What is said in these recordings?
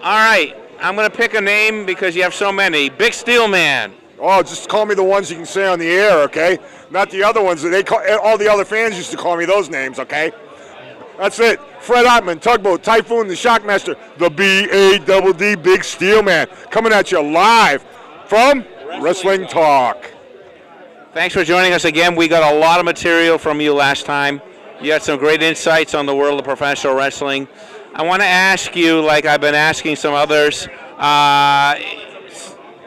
All right, I'm going to pick a name because you have so many. Big Steel Man. Oh, just call me the ones you can say on the air, okay? Not the other ones that all the other fans used to call me those names, okay? That's it. Fred Ottman, Tugboat, Typhoon, the Shockmaster, the B-A-D-D, Big Steel Man, coming at you live from Wrestling Talk. Thanks for joining us again. We got a lot of material from you last time. You had some great insights on the world of professional wrestling. I want to ask you, like I've been asking some others, a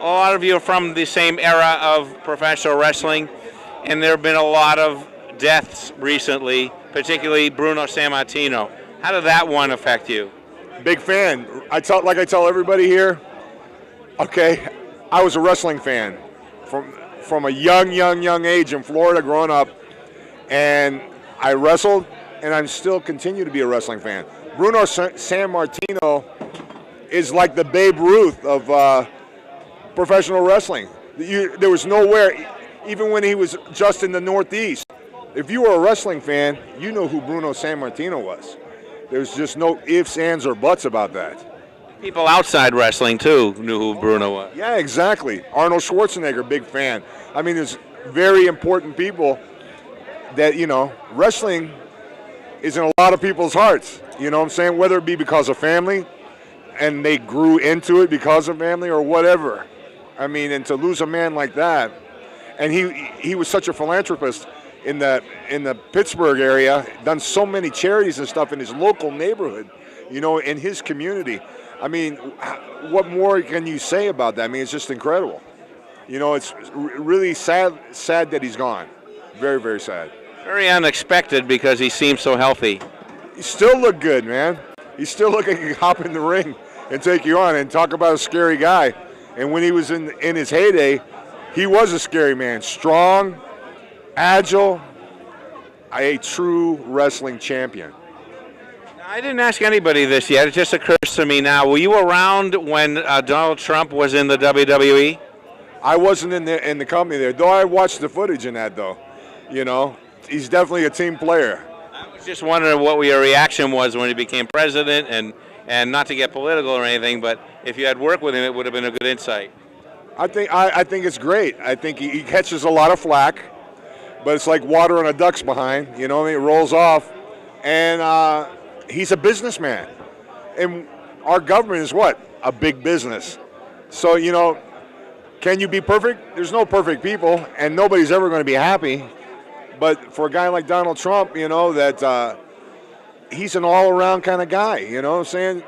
lot of you are from the same era of professional wrestling, and there have been a lot of deaths recently, particularly Bruno Sammartino. How did that one affect you? Big fan. I tell everybody here, okay, I was a wrestling fan from a young age in Florida growing up, and I wrestled, and I still continue to be a wrestling fan. Bruno Sammartino is like the Babe Ruth of professional wrestling. There was nowhere, even when he was just in the Northeast, if you were a wrestling fan, you know who Bruno Sammartino was. There's just no ifs, ands, or buts about that. People outside wrestling, too, knew who Bruno was. Yeah, exactly. Arnold Schwarzenegger, big fan. I mean, there's very important people that, wrestling is in a lot of people's hearts. You know what I'm saying? Whether it be because of family, and they grew into it because of family, or whatever. I mean, and to lose a man like that, and he was such a philanthropist in the Pittsburgh area, done so many charities and stuff in his local neighborhood, in his community. I mean, what more can you say about that? I mean, it's just incredible. It's really sad that he's gone. Very, very sad. Very unexpected because he seems so healthy. He still look good, man. He still look like he can hop in the ring and take you on and talk about a scary guy. And when he was in his heyday, he was a scary man. Strong, agile, a true wrestling champion. I didn't ask anybody this yet. It just occurs to me now. Were you around when Donald Trump was in the WWE? I wasn't in the company there, though I watched the footage in that, though. He's definitely a team player. I was just wondering what your reaction was when he became president, and not to get political or anything, but if you had worked with him, it would have been a good insight. I think it's great. I think he catches a lot of flack, but it's like water on a duck's behind. It rolls off, and he's a businessman, and our government is what? A big business. So can you be perfect? There's no perfect people, and nobody's ever going to be happy. But for a guy like Donald Trump, that he's an all-around kind of guy. You know what I'm saying?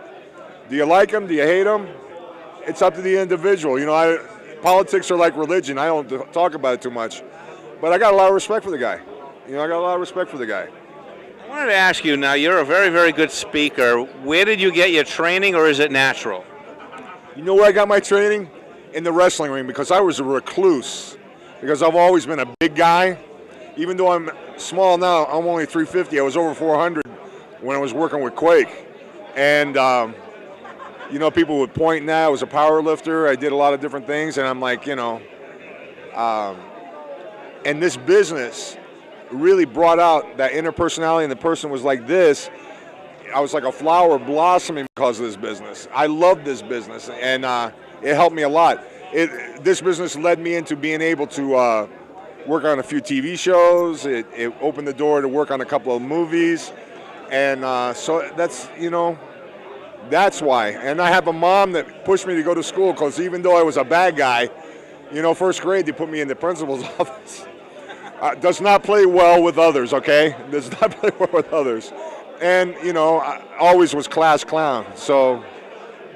Do you like him? Do you hate him? It's up to the individual. Politics are like religion. I don't talk about it too much. But I got a lot of respect for the guy. I got a lot of respect for the guy. I wanted to ask you now, you're a very, very good speaker. Where did you get your training, or is it natural? You know where I got my training? In the wrestling ring, because I was a recluse. Because I've always been a big guy. Even though I'm small now, I'm only 350. I was over 400 when I was working with Quake. And, people would point now. I was a power lifter. I did a lot of different things. And I'm like, and this business really brought out that inner personality, and the person was like this. I was like a flower blossoming because of this business. I love this business, and it helped me a lot. This business led me into being able to work on a few TV shows. It opened the door to work on a couple of movies. And so that's why. And I have a mom that pushed me to go to school, because even though I was a bad guy, first grade, they put me in the principal's office. Does not play well with others, okay? Does not play well with others. And, I always was class clown. So,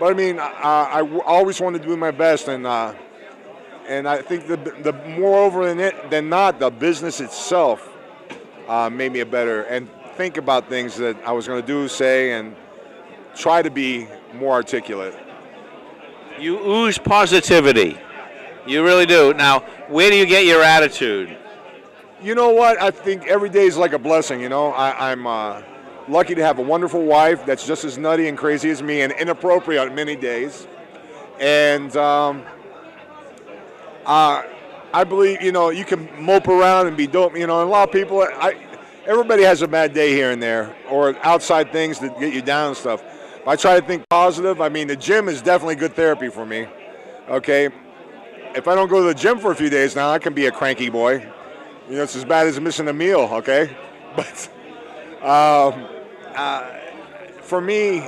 but I mean, I always wanted to do my best, and I think the moreover than not, the business itself made me a better, and think about things that I was going to do, say, and try to be more articulate. You ooze positivity. You really do. Now, where do you get your attitude? You know what? I think every day is like a blessing, I'm lucky to have a wonderful wife that's just as nutty and crazy as me, and inappropriate on many days. And I believe, you can mope around and be dope, and a lot of people, everybody has a bad day here and there, or outside things that get you down and stuff. I try to think positive. I mean, the gym is definitely good therapy for me. Okay, if I don't go to the gym for a few days now, I can be a cranky boy. You know, it's as bad as missing a meal. Okay, but for me,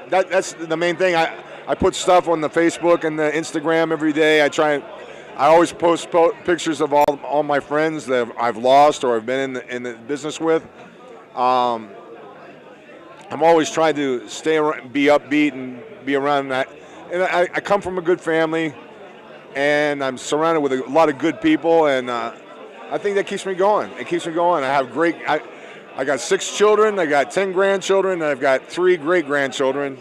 that's the main thing. I put stuff on the Facebook and the Instagram every day. I always post pictures of all my friends that I've lost or have been in the business with. I'm always trying to stay around, be upbeat, and be around that. And I come from a good family, and I'm surrounded with a lot of good people, and I think that keeps me going. It keeps me going. I have I got 6 children, I got 10 grandchildren, and I've got 3 great-grandchildren,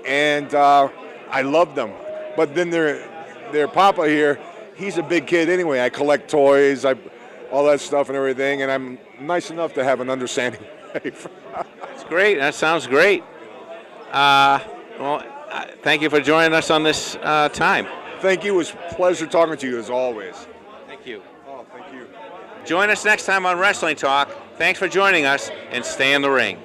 and I love them. But then their papa here, he's a big kid anyway. I collect toys, all that stuff and everything, and I'm nice enough to have an understanding wife. That's great. That sounds great. Thank you for joining us on this time. Thank you. It was a pleasure talking to you as always. Thank you. Oh, thank you. Join us next time on Wrestling Talk. Thanks for joining us, and stay in the ring.